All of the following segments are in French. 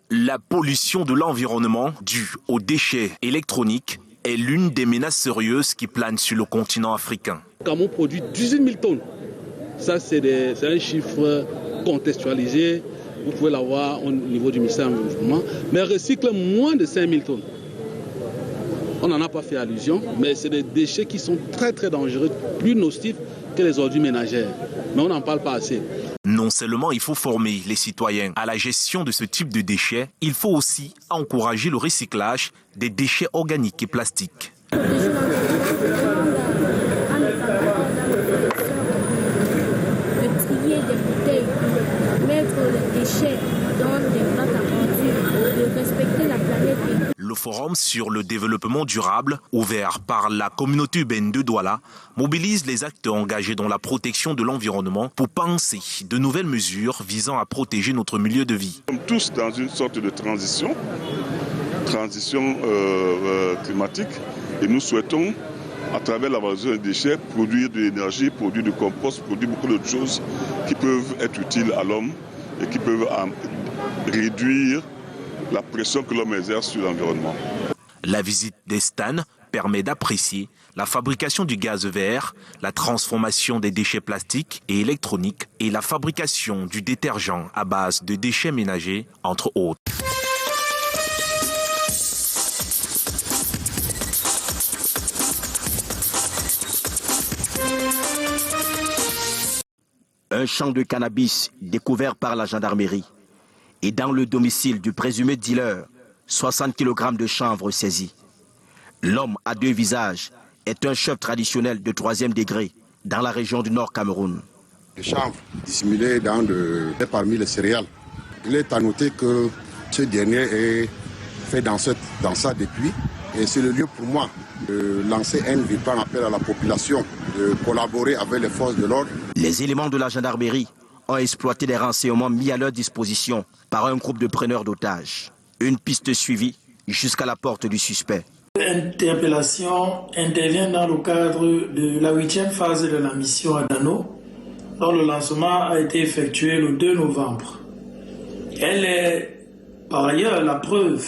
La pollution de l'environnement due aux déchets électroniques est l'une des menaces sérieuses qui planent sur le continent africain. Cameroun produit 18 000 tonnes. Ça, c'est un chiffre contextualisé. Vous pouvez l'avoir au niveau du ministère de l'Environnement. Mais recycle moins de 5 000 tonnes. On n'en a pas fait allusion, mais c'est des déchets qui sont très très dangereux, plus nocifs que les ordures ménagères. Mais on n'en parle pas assez. Non seulement il faut former les citoyens à la gestion de ce type de déchets, il faut aussi encourager le recyclage des déchets organiques et plastiques. Le forum sur le développement durable, ouvert par la communauté urbaine de Douala, mobilise les acteurs engagés dans la protection de l'environnement pour penser de nouvelles mesures visant à protéger notre milieu de vie. Nous sommes tous dans une sorte de transition climatique, et nous souhaitons, à travers la valorisation des déchets, produire de l'énergie, produire du compost, produire beaucoup d'autres choses qui peuvent être utiles à l'homme et qui peuvent réduire la pression que l'homme exerce sur l'environnement. La visite des stands permet d'apprécier la fabrication du gaz vert, la transformation des déchets plastiques et électroniques et la fabrication du détergent à base de déchets ménagers, entre autres. Un champ de cannabis découvert par la gendarmerie. Et dans le domicile du présumé dealer, 60 kg de chanvre saisis. L'homme à deux visages est un chef traditionnel de 3e degré dans la région du Nord Cameroun. Le chanvre dissimulé parmi les céréales. Il est à noter que ce dernier est fait dans ça depuis. Et c'est le lieu pour moi de lancer un vibrant appel à la population de collaborer avec les forces de l'ordre. Les éléments de la gendarmerie ont exploité des renseignements mis à leur disposition par un groupe de preneurs d'otages. Une piste suivie jusqu'à la porte du suspect. L'interpellation intervient dans le cadre de la 8e phase de la mission à Dano, dont le lancement a été effectué le 2 novembre. Elle est par ailleurs la preuve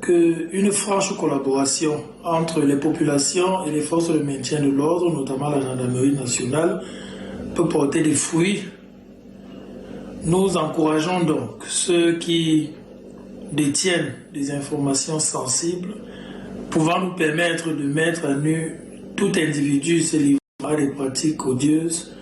qu'une franche collaboration entre les populations et les forces de maintien de l'ordre, notamment la gendarmerie nationale, peut porter des fruits. Nous encourageons donc ceux qui détiennent des informations sensibles pouvant nous permettre de mettre à nu tout individu se livrant à des pratiques odieuses,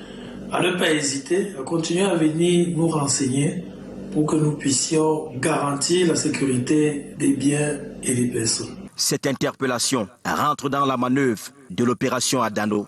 à ne pas hésiter à continuer à venir nous renseigner pour que nous puissions garantir la sécurité des biens et des personnes. Cette interpellation rentre dans la manœuvre de l'opération Adano.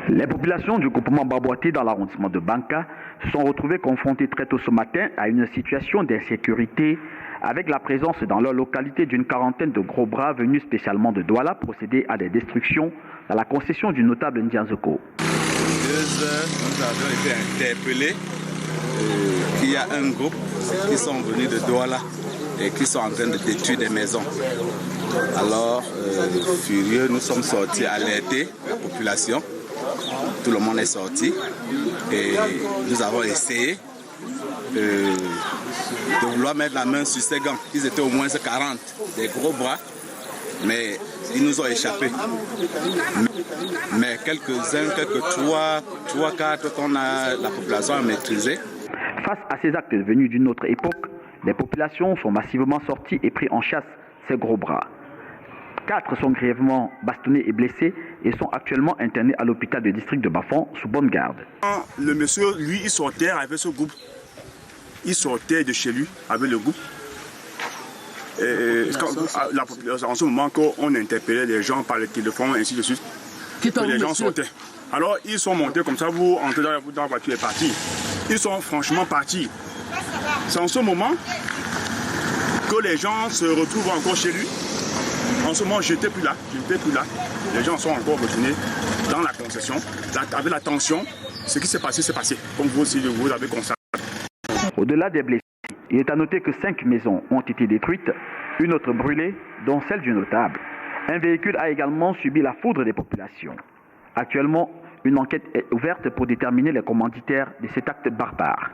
Les populations du groupement Baboité dans l'arrondissement de Banka se sont retrouvées confrontées très tôt ce matin à une situation d'insécurité avec la présence dans leur localité d'une quarantaine de gros bras venus spécialement de Douala procéder à des destructions dans la concession du notable Ndianzoko. 2 heures, nous avons été interpellés qu'il y a un groupe qui sont venus de Douala et qui sont en train de détruire des maisons. Alors, furieux, nous sommes sortis alerter la population. Tout le monde est sorti et nous avons essayé de vouloir mettre la main sur ces gants. Ils étaient au moins 40, des gros bras, mais ils nous ont échappé. Mais quelques-uns, quelques 3, 4 qu'on a la population a maîtrisé. Face à ces actes venus d'une autre époque, les populations sont massivement sorties et pris en chasse ces gros bras. 4 sont grièvement bastonnés et blessés et sont actuellement internés à l'hôpital de district de Bafon sous bonne garde. Le monsieur, lui, il sortait avec ce groupe. Il sortait de chez lui avec le groupe. en ce moment qu'on interpellait les gens par le téléphone, ainsi de suite, que les gens sortaient. Alors ils sont montés comme ça, vous entrez dans la voiture et partis. Ils sont franchement partis. C'est en ce moment que les gens se retrouvent encore chez lui. En ce moment, je n'étais plus là. Les gens sont encore retournés dans la concession, avec la tension. Ce qui s'est passé, comme vous aussi vous avez constaté. Au-delà des blessés, il est à noter que 5 maisons ont été détruites, une autre brûlée, dont celle du notable. Un véhicule a également subi la foudre des populations. Actuellement, une enquête est ouverte pour déterminer les commanditaires de cet acte barbare.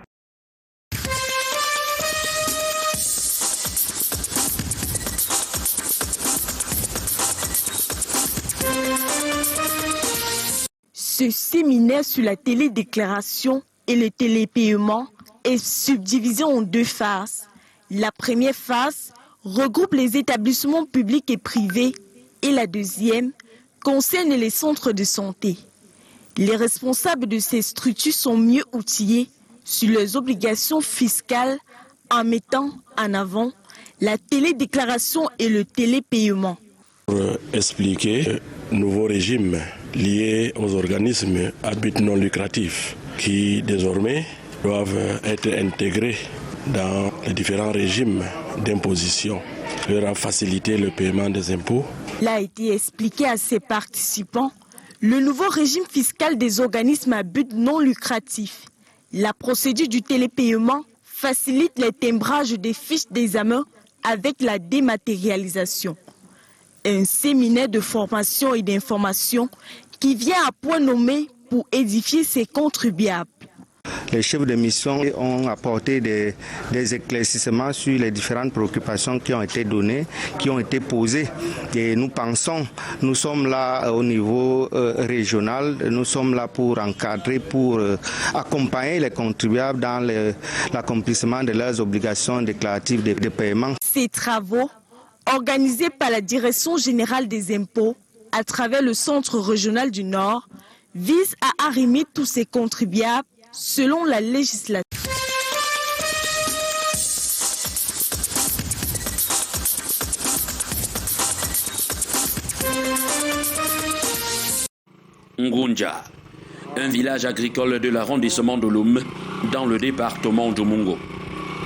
Ce séminaire sur la télédéclaration et le télépaiement est subdivisé en 2 phases. La première phase regroupe les établissements publics et privés et la deuxième concerne les centres de santé. Les responsables de ces structures sont mieux outillés sur leurs obligations fiscales en mettant en avant la télédéclaration et le télépaiement. Pour expliquer le nouveau régime lié aux organismes à but non lucratif qui désormais doivent être intégrés dans les différents régimes d'imposition, leur a facilité le paiement des impôts. Il a été expliqué à ses participants le nouveau régime fiscal des organismes à but non lucratif. La procédure du télépaiement facilite les timbrages des fiches d'examen avec la dématérialisation. Un séminaire de formation et d'information qui vient à point nommé pour édifier ses contribuables. Les chefs de mission ont apporté des éclaircissements sur les différentes préoccupations qui ont été données, qui ont été posées. Et nous pensons, nous sommes là au niveau régional, nous sommes là pour encadrer, pour accompagner les contribuables dans l'accomplissement de leurs obligations déclaratives de paiement. Ces travaux, organisés par la Direction générale des impôts à travers le Centre régional du Nord, visent à arrimer tous ces contribuables selon la législation. Ngunja, un village agricole de l'arrondissement de Loum, dans le département de Mungo.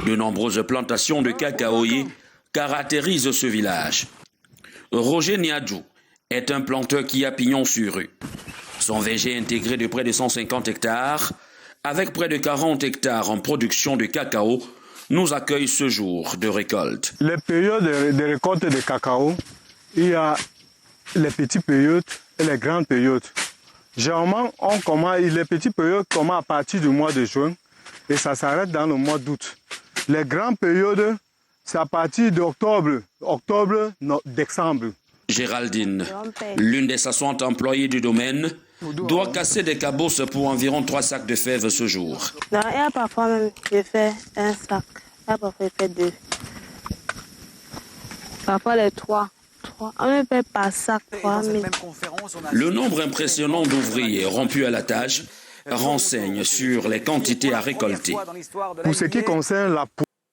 De nombreuses plantations de cacaoyers caractérisent ce village. Roger Niadjou est un planteur qui a pignon sur rue. Son verger intégré de près de 150 hectares, avec près de 40 hectares en production de cacao, nous accueille ce jour de récolte. Les périodes de récolte de cacao, il y a les petites périodes et les grandes périodes. Généralement, les petites périodes commencent à partir du mois de juin et ça s'arrête dans le mois d'août. Les grandes périodes, c'est à partir d'octobre, décembre. Géraldine, l'une des 60 employées du domaine, doit casser des cabosses pour environ 3 sacs de fèves ce jour. Non, et parfois même, je fais un sac. Et parfois, je fais 2. Parfois, les 3. On me paie par sac 3 000. Le nombre impressionnant d'ouvriers rompus à la tâche renseigne sur les quantités à récolter. Pour ce qui concerne la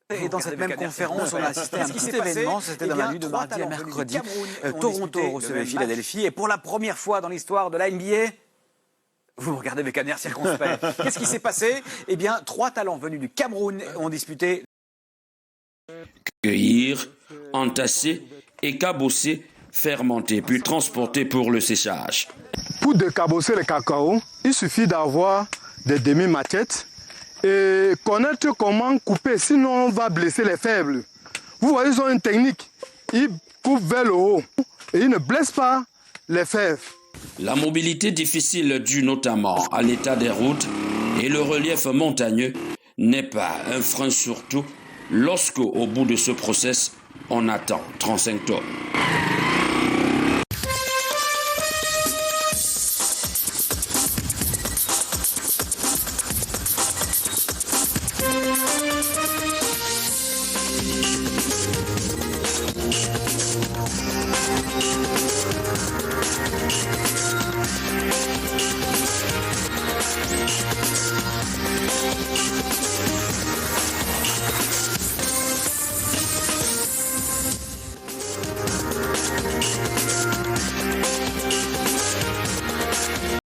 Et dans cette même conférence, on a assisté à un petit événement, c'était dans la nuit de mardi à mercredi. Toronto recevait Philadelphie et pour la première fois dans l'histoire de la NBA, vous me regardez avec un air circonspect. Qu'est-ce qui s'est passé? Eh bien, 3 talents venus du Cameroun ont disputé. Cueillir, entasser et cabosser, fermenter puis transporter pour le séchage. Pour décabosser le cacao, il suffit d'avoir des demi-maquettes et connaître comment couper, sinon on va blesser les faibles. Vous voyez, ils ont une technique. Ils coupent vers le haut et ils ne blessent pas les fèves. La mobilité difficile due notamment à l'état des routes et le relief montagneux n'est pas un frein, surtout lorsque, au bout de ce process, on attend 35 tonnes.